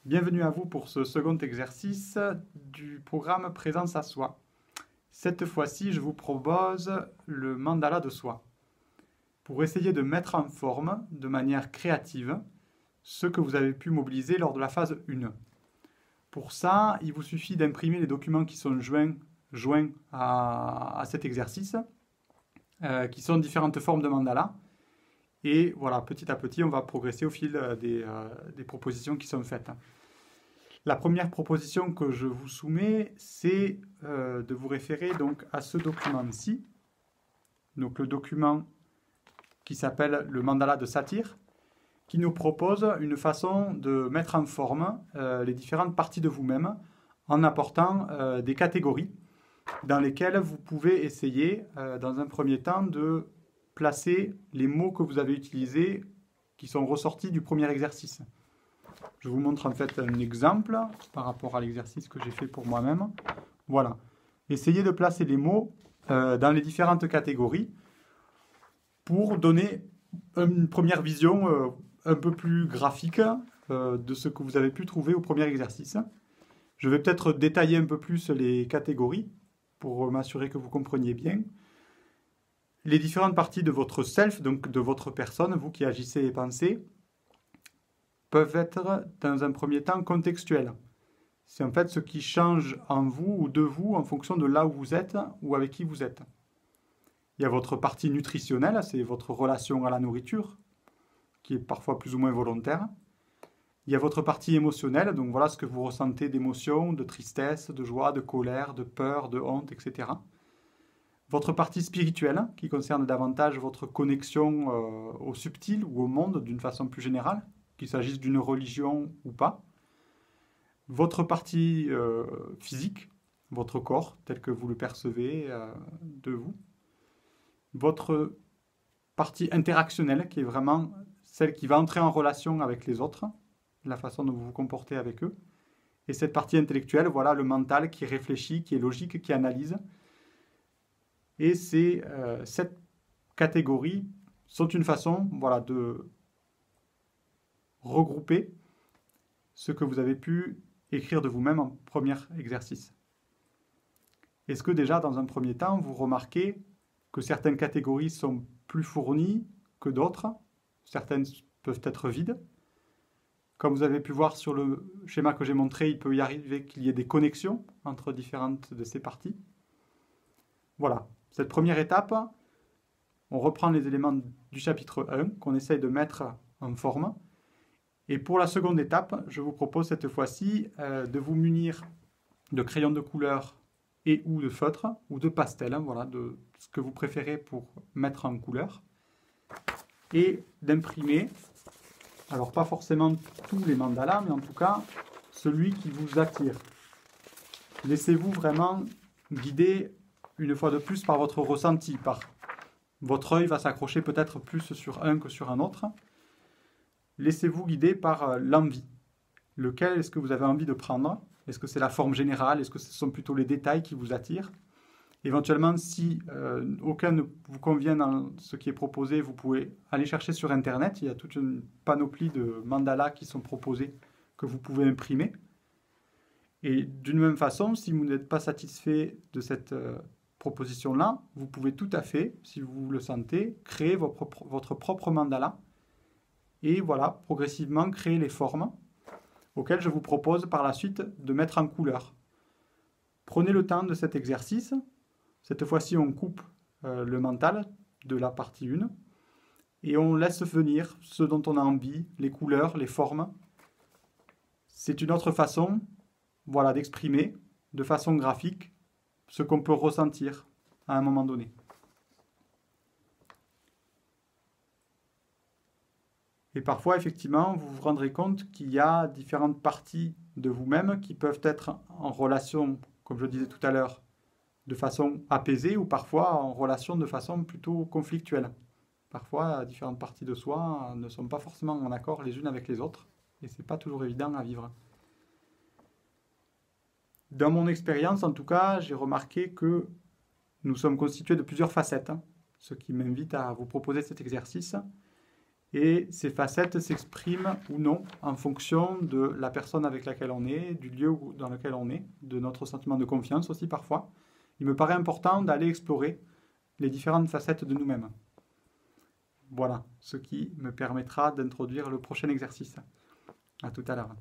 Bienvenue à vous pour ce second exercice du programme Présence à soi. Cette fois-ci, je vous propose le mandala de soi pour essayer de mettre en forme de manière créative ce que vous avez pu mobiliser lors de la phase 1. Pour ça, il vous suffit d'imprimer les documents qui sont joints à cet exercice, qui sont différentes formes de mandala. Et voilà, petit à petit, on va progresser au fil des propositions qui sont faites. La première proposition que je vous soumets, c'est de vous référer donc à ce document-ci. Donc le document qui s'appelle le mandala de Satir, qui nous propose une façon de mettre en forme les différentes parties de vous-même en apportant des catégories dans lesquelles vous pouvez essayer, dans un premier temps, de placer les mots que vous avez utilisés qui sont ressortis du premier exercice. Je vous montre en fait un exemple par rapport à l'exercice que j'ai fait pour moi-même. Voilà. Essayez de placer les mots dans les différentes catégories pour donner une première vision un peu plus graphique de ce que vous avez pu trouver au premier exercice. Je vais peut-être détailler un peu plus les catégories pour m'assurer que vous compreniez bien. Les différentes parties de votre self, donc de votre personne, vous qui agissez et pensez, peuvent être dans un premier temps contextuelles. C'est en fait ce qui change en vous ou de vous en fonction de là où vous êtes ou avec qui vous êtes. Il y a votre partie nutritionnelle, c'est votre relation à la nourriture, qui est parfois plus ou moins volontaire. Il y a votre partie émotionnelle, donc voilà ce que vous ressentez d'émotion, de tristesse, de joie, de colère, de peur, de honte, etc. Votre partie spirituelle, qui concerne davantage votre connexion au subtil ou au monde d'une façon plus générale, qu'il s'agisse d'une religion ou pas. Votre partie physique, votre corps, tel que vous le percevez de vous. Votre partie interactionnelle, qui est vraiment celle qui va entrer en relation avec les autres, la façon dont vous vous comportez avec eux. Et cette partie intellectuelle, voilà, le mental qui réfléchit, qui est logique, qui analyse. Et cette catégorie sont une façon, voilà, de regrouper ce que vous avez pu écrire de vous-même en premier exercice. Est-ce que déjà, dans un premier temps, vous remarquez que certaines catégories sont plus fournies que d'autres? Certaines peuvent être vides. Comme vous avez pu voir sur le schéma que j'ai montré, il peut y arriver qu'il y ait des connexions entre différentes de ces parties. Voilà. Cette première étape, on reprend les éléments du chapitre 1 qu'on essaye de mettre en forme. Et pour la seconde étape, je vous propose cette fois-ci de vous munir de crayons de couleur et ou de feutre ou de pastel, voilà, de ce que vous préférez pour mettre en couleur. Et d'imprimer, alors pas forcément tous les mandalas, mais en tout cas celui qui vous attire. Laissez-vous vraiment guider une fois de plus par votre ressenti, par votre œil va s'accrocher peut-être plus sur un que sur un autre. Laissez-vous guider par l'envie. Lequel est-ce que vous avez envie de prendre? Est-ce que c'est la forme générale? Est-ce que ce sont plutôt les détails qui vous attirent? Éventuellement, si aucun ne vous convient dans ce qui est proposé, vous pouvez aller chercher sur Internet. Il y a toute une panoplie de mandalas qui sont proposés que vous pouvez imprimer. Et d'une même façon, si vous n'êtes pas satisfait de cette proposition-là, vous pouvez tout à fait, si vous le sentez, créer votre propre mandala et voilà, progressivement créer les formes auxquelles je vous propose par la suite de mettre en couleur. Prenez le temps de cet exercice. Cette fois-ci, on coupe le mental de la partie 1 et on laisse venir ce dont on a envie, les couleurs, les formes. C'est une autre façon, voilà, d'exprimer de façon graphique ce qu'on peut ressentir à un moment donné. Et parfois, effectivement, vous vous rendrez compte qu'il y a différentes parties de vous-même qui peuvent être en relation, comme je le disais tout à l'heure, de façon apaisée ou parfois en relation de façon plutôt conflictuelle. Parfois, différentes parties de soi ne sont pas forcément en accord les unes avec les autres et ce n'est pas toujours évident à vivre. Dans mon expérience, en tout cas, j'ai remarqué que nous sommes constitués de plusieurs facettes, ce qui m'invite à vous proposer cet exercice. Et ces facettes s'expriment ou non en fonction de la personne avec laquelle on est, du lieu dans lequel on est, de notre sentiment de confiance aussi parfois. Il me paraît important d'aller explorer les différentes facettes de nous-mêmes. Voilà, ce qui me permettra d'introduire le prochain exercice. À tout à l'heure.